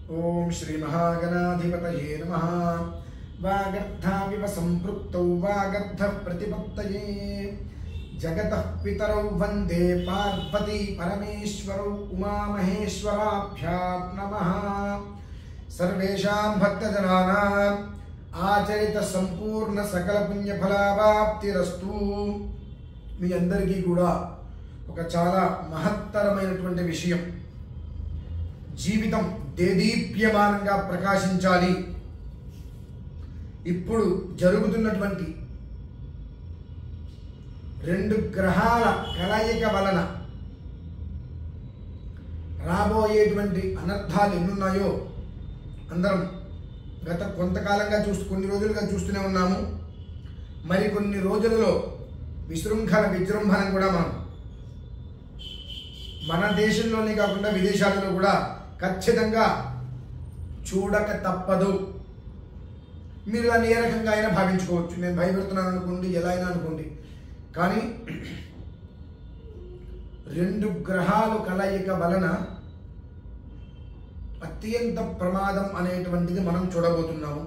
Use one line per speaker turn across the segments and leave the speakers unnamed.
ओम श्री महागणाधिपतये नमः। वागर्थाविव संपृक्तौ वागर्थ प्रतिपत्तये जगतः पितरौ वंदे पार्वती परमेश्वरौ उमा महेश्वराभ्यां नमः। सर्वेषां भक्तजनानां आचरित संपूर्ण सकल पुण्य फलावाप्तिरस्तु। మీ అందరికీ కూడా ఒక చాలా మహత్తరమైనటువంటి విషయం, జీవితం దేదీప్యమానంగా ప్రకాశించాలి. ఇప్పుడు జరుగుతున్నటువంటి రెండు గ్రహాల కలయిక వలన రాబోయేటువంటి అనర్థాలు ఎన్నున్నాయో అందరం గత కొంతకాలంగా కొన్ని రోజులుగా చూస్తూనే ఉన్నాము. మరి కొన్ని రోజులలో విశృంఖల విజృంభణం కూడా మన దేశంలోనే కాకుండా విదేశాలలో కూడా ఖచ్చితంగా చూడక తప్పదు. మీరు దాన్ని ఏ రకంగా అయినా భావించుకోవచ్చు. నేను భయపెడుతున్నాను అనుకోండి, ఎలా అయినా అనుకోండి, కానీ రెండు గ్రహాలు కలయిక వలన అత్యంత ప్రమాదం అనేటువంటిది మనం చూడబోతున్నాము.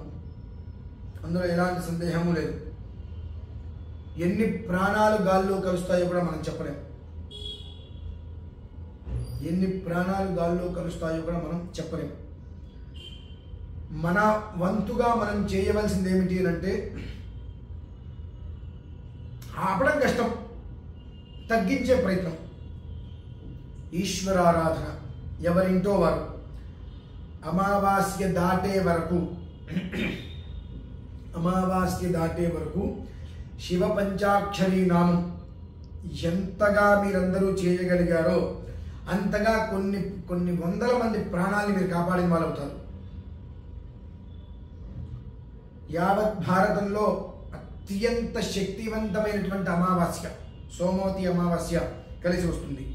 అందులో ఎలాంటి సందేహము లేదు. ఎన్ని ప్రాణాలు గాల్లో కలుస్తాయో కూడా మనం చెప్పలేము. ఎన్ని ప్రాణాలు గాల్లో కలుస్తాయో కూడా మనం చెప్పలేము. మన వంతుగా మనం చేయవలసింది ఏమిటి అంటే, ఆపడం కష్టం, తగ్గించే ప్రయత్నం, ఈశ్వరారాధన. ఎవరింటో వారు అమావాస్య దాటే వరకు శివ పంచాక్షరి నామం ఎంతగా మీరందరూ చేయగలిగారో అంతగా కొన్ని వందల మంది ప్రాణాలను మీరు కాపాడిన వాళ్ళు అవుతారు. యావత్ భారతంలో అత్యంత శక్తివంతమైనటువంటి అమావాస్య సోమవతి అమావాస్య కలిసి వస్తుంది.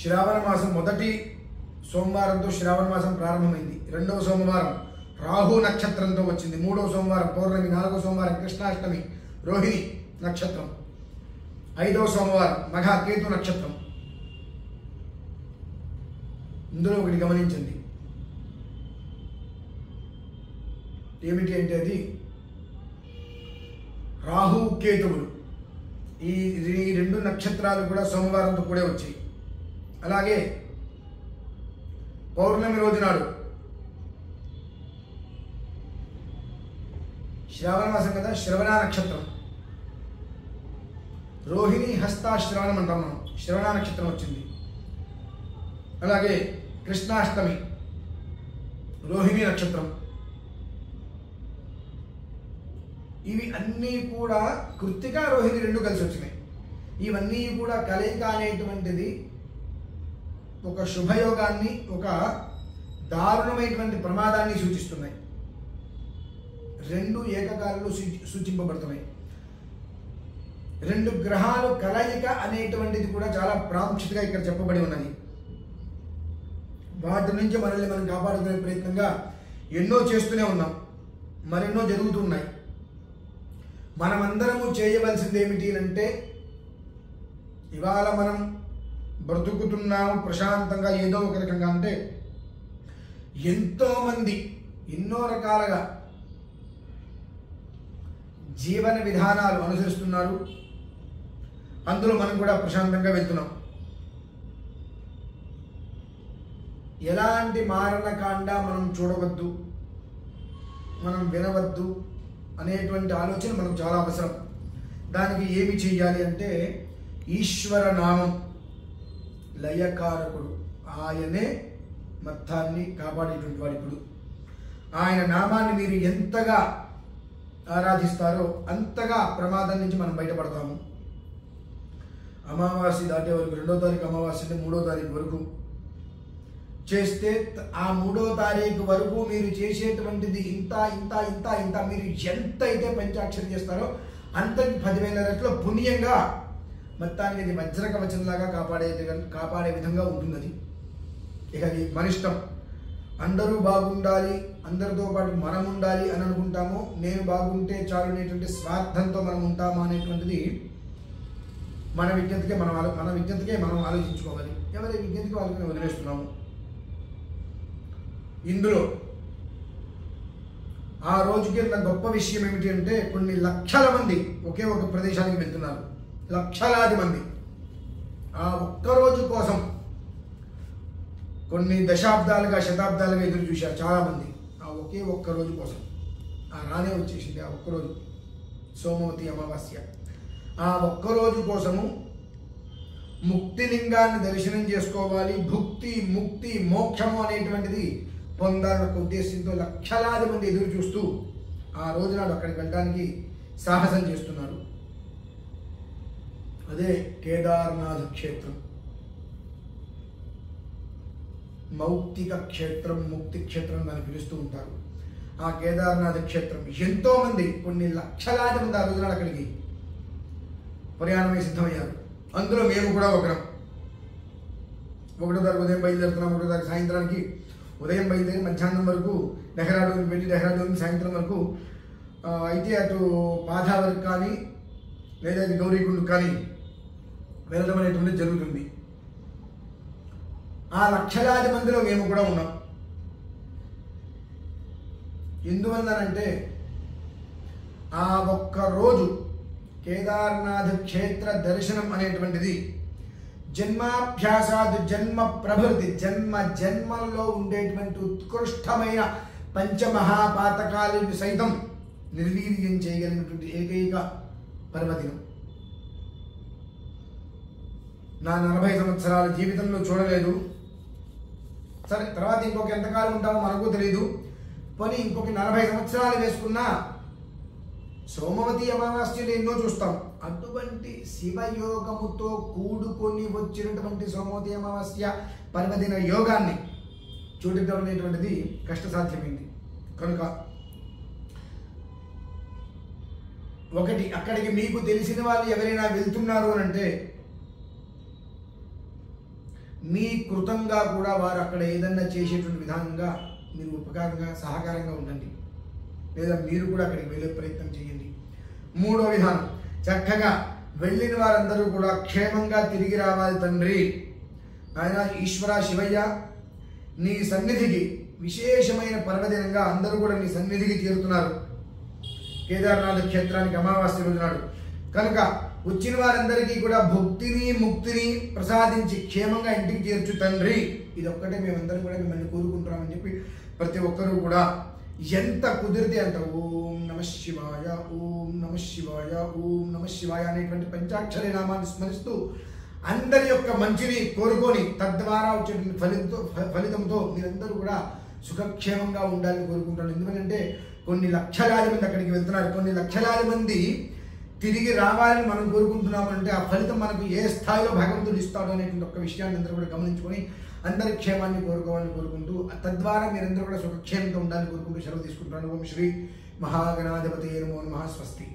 శ్రావణ మాసం మొదటి సోమవారంతో శ్రావణ మాసం ప్రారంభమైంది. రెండవ సోమవారం రాహు నక్షత్రంతో వచ్చింది. మూడవ సోమవారం పౌర్ణమి, నాలుగవ సోమవారం కృష్ణాష్టమి రోహిణి నక్షత్రం, ఐదవ సోమవారం మఘ కేతు నక్షత్రం. ఇందులో ఒకటి గమనించండి, ఏమిటి అంటే అది రాహు కేతువులు. ఈ రెండు నక్షత్రాలు కూడా సోమవారంతో కూడా వచ్చాయి. అలాగే పౌర్ణమి రోజు నాడు, శ్రావణ మాసం కదా, శ్రవణ నక్షత్రం, రోహిణి హస్తాశ్రవణం అంటాం మనం, శ్రవణ నక్షత్రం వచ్చింది. అలాగే కృష్ణాష్టమి రోహిణి నక్షత్రం. ఇవి అన్నీ కూడా కృత్తిక రోహిణి రెండు కలిసి వచ్చినాయి. ఇవన్నీ కూడా కలయిక అనేటువంటిది ఒక శుభయోగాన్ని, ఒక దారుణమైనటువంటి ప్రమాదాన్ని సూచిస్తున్నాయి. రెండు ఏకకాలంలో సూచింపబడుతున్నాయి. రెండు గ్రహాలు కలయిక అనేటువంటిది కూడా చాలా ప్రాముఖ్యతగా ఇక్కడ చెప్పబడి ఉన్నది. వాటి నుంచి మనల్ని మనం కాపాడుకునే ప్రయత్నంగా ఎన్నో చేస్తూనే ఉన్నాం, మరెన్నో జరుగుతున్నాయి. మనమందరము చేయవలసింది ఏమిటి అంటే, ఇవాళ మనం బ్రతుకుతున్నాము ప్రశాంతంగా ఏదో ఒక రకంగా. అంటే ఎంతోమంది ఎన్నో రకాలుగా జీవన విధానాలు అనుసరిస్తున్నారు. అందులో మనం కూడా ప్రశాంతంగా వెళ్తున్నాం. ఎలాంటి మారణకాండ మనం చూడవద్దు, మనం వినవద్దు అనేటువంటి ఆలోచన మనకు చాలా అవసరం. దానికి ఏమి చెయ్యాలి అంటే, ఈశ్వర నామం లయకారకుడు, ఆయనే మొత్తాన్ని కాపాడేటువంటి వాడు. ఇప్పుడు ఆయన నామాన్ని మీరు ఎంతగా ఆరాధిస్తారో అంతగా ప్రమాదం నుంచి మనం బయటపడతాము. అమావాస్య దాటే వరకు, 2వ తారీఖు అమావాస్య అంటే 3వ తారీఖు వరకు చేస్తే, ఆ 3వ తారీఖు వరకు మీరు చేసేటువంటిది ఇంత ఇంత ఇంత ఇంత మీరు ఎంత అయితే పంచాక్షరి చేస్తారో అంతకి 10,000 రెట్లు పుణ్యంగా మొత్తానికి అది వజ్రకవచంలాగా కాపాడే విధంగా ఉంటుంది. అది ఇక అది మన ఇష్టం. అందరూ బాగుండాలి, అందరితో పాటు మనం ఉండాలి అని అనుకుంటాము. నేను బాగుంటే చాలు అనేటువంటి స్వార్థంతో మనం ఉంటామా అనేటువంటిది మన విజ్ఞతకే మనం ఆలోచించుకోవాలి. ఎవరి విజ్ఞతకి వాళ్ళకి వదిలేస్తున్నాము. ఇందులో ఆ రోజుకి ఉన్న గొప్ప విషయం ఏమిటి అంటే కొన్ని లక్షల మంది ఒకే ఒక ప్రదేశానికి వెళ్తున్నారు. లక్షలాది మంది ఆ ఒక్కరోజు కోసం కొన్ని దశాబ్దాలుగా శతాబ్దాలుగా ఎదురు చూశారు చాలామంది. ఆ ఒకే ఒక్క రోజు కోసం ఆ రానే వచ్చేసింది. ఆ ఒక్కరోజు సోమవతి అమావాస్య. ఆ ఒక్కరోజు కోసము ముక్తిలింగాన్ని దర్శనం చేసుకోవాలి, భుక్తి ముక్తి మోక్షము అనేటువంటిది పొందాలన్న ఉద్దేశంతో లక్షలాది మంది ఎదురు చూస్తూ ఆ రోజు నాడు అక్కడికి వెళ్ళడానికి సాహసం చేస్తున్నారు. అదే కేదార్నాథ్ క్షేత్రం. మౌక్తిక క్షేత్రం, ముక్తి క్షేత్రం దాన్ని పిలుస్తూ ఉంటారు. ఆ కేదార్నాథ్ క్షేత్రం ఎంతో మంది, కొన్ని లక్షలాది మంది ఆ రోజు నాడు అక్కడికి ప్రయాణమై సిద్ధమయ్యారు. అందులో మేము కూడా ఒకరం. 1వ తారీఖు ఉదయం బయలుదేరుతున్నాం. 1వ తారీఖు సాయంత్రానికి ఉదయం బయలుదేరి మధ్యాహ్నం వరకు డెహ్రాడూన్ వెళ్ళి డెహ్రాడూన్ సాయంత్రం వరకు అయితే అటు పాధా వరకు కానీ లేదా గౌరీకుండ్ కానీ వెళ్ళడం అనేటువంటిది జరుగుతుంది. ఆ లక్షలాది మందిలో మేము కూడా ఉన్నాం. ఎందువల్లనంటే ఆ ఒక్క రోజు కేదార్నాథ్ క్షేత్ర దర్శనం అనేటువంటిది జన్మాభ్యాసాదు జన్మ ప్రభృతి జన్మల్లో ఉండేటువంటి ఉత్కృష్టమైన పంచమహాపాతకాలను సైతం నిర్వీర్యం చేయగలిగినటువంటి ఏకైక పర్వదినం. నా 40 సంవత్సరాల జీవితంలో చూడలేదు. సరే, తర్వాత ఇంకొక ఎంతకాలం ఉంటామో మనకు తెలియదు. పోనీ ఇంకొక 40 సంవత్సరాలు వేసుకున్నా సోమవతి అమావాస్యలు ఎన్నో చూస్తాం. అటువంటి శివయోగముతో కూడుకొని వచ్చినటువంటి సోమవతి అమావాస్య పర్వదిన యోగాన్ని చూడటం అనేటువంటిది కష్టసాధ్యమైంది. కనుక ఒకటి, అక్కడికి మీకు తెలిసిన వాళ్ళు ఎవరైనా వెళ్తున్నారు అని అంటే మీ కృతంగా కూడా వారు అక్కడ ఏదన్నా చేసేటువంటి విధానంగా మీరు ఉపకారంగా సహకారంగా ఉండండి, లేదా మీరు కూడా అక్కడికి వెళ్ళే ప్రయత్నం చేయండి. 3వ విధానం, చక్కగా వెళ్ళిన వారందరూ కూడా క్షేమంగా తిరిగి రావాలి తండ్రి. ఆయన ఈశ్వర శివయ్య, నీ సన్నిధికి విశేషమైన పర్వదినంగా అందరూ కూడా నీ సన్నిధికి చేరుతున్నారు కేదార్నాథ్ క్షేత్రానికి అమావాస్య రోజు నాడు. కనుక వచ్చిన వారందరికీ కూడా భక్తిని ముక్తిని ప్రసాదించి క్షేమంగా ఇంటికి చేర్చు తండ్రి. ఇది ఒక్కటే మేమందరం కూడా మిమ్మల్ని కోరుకుంటున్నామని చెప్పి ప్రతి ఒక్కరూ కూడా ఎంత కుదిరితే అంత ఓం నమ శివాయ, ఓం నమ శివాయ, ఓం నమ శివాయ అనేటువంటి పంచాక్షరి నామాన్ని స్మరిస్తూ అందరి యొక్క మంచిని కోరుకొని తద్వారా వచ్చేటువంటి ఫలితంతో మీరందరూ కూడా సుఖక్షేమంగా ఉండాలని కోరుకుంటాను. ఎందుకంటే కొన్ని లక్షలాది మంది అక్కడికి వెళ్తున్నారు. కొన్ని లక్షలాది మంది తిరిగి రావాలని మనం కోరుకుంటున్నామంటే ఆ ఫలితం మనకు ఏ స్థాయిలో భగవంతుడు ఇస్తాడు అనేటువంటి ఒక విషయాన్ని అందరూ కూడా గమనించుకొని అందరి క్షేమాన్ని కోరుకోవాలని కోరుకుంటూ తద్వారా మీరందరూ కూడా సుఖక్షేమంతో ఉండాలని కోరుకుంటూ సెలవు తీసుకుంటున్నాను. ఓం శ్రీ మహాగణాధిపతయే నమో నమః. స్వస్తి.